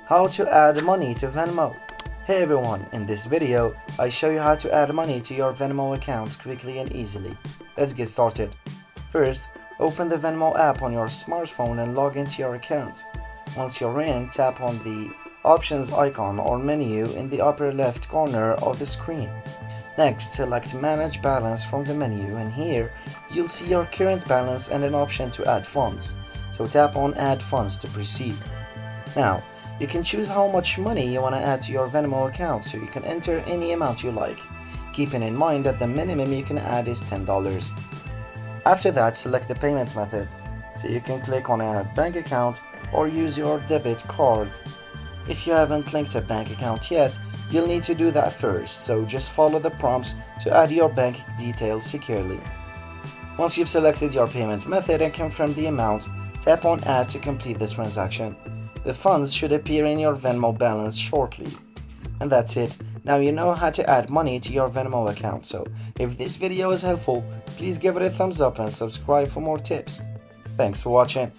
How to add money to Venmo. Hey everyone, in this video, I show you how to add money to your Venmo account quickly and easily. Let's get started. First, open the Venmo app on your smartphone and log into your account. Once you're in, tap on the options icon or menu in the upper left corner of the screen. Next, select Manage Balance from the menu, and here you'll see your current balance and an option to add funds. So tap on Add Funds to proceed. Now, you can choose how much money you want to add to your Venmo account, so you can enter any amount you like, keeping in mind that the minimum you can add is $10. After that, select the payment method, so you can click on a bank account or use your debit card. If you haven't linked a bank account yet, you'll need to do that first, so just follow the prompts to add your bank details securely. Once you've selected your payment method and confirmed the amount, tap on Add to complete the transaction. The funds should appear in your Venmo balance shortly. And that's it. Now you know how to add money to your Venmo account, so if this video is helpful, please give it a thumbs up and subscribe for more tips. Thanks for watching.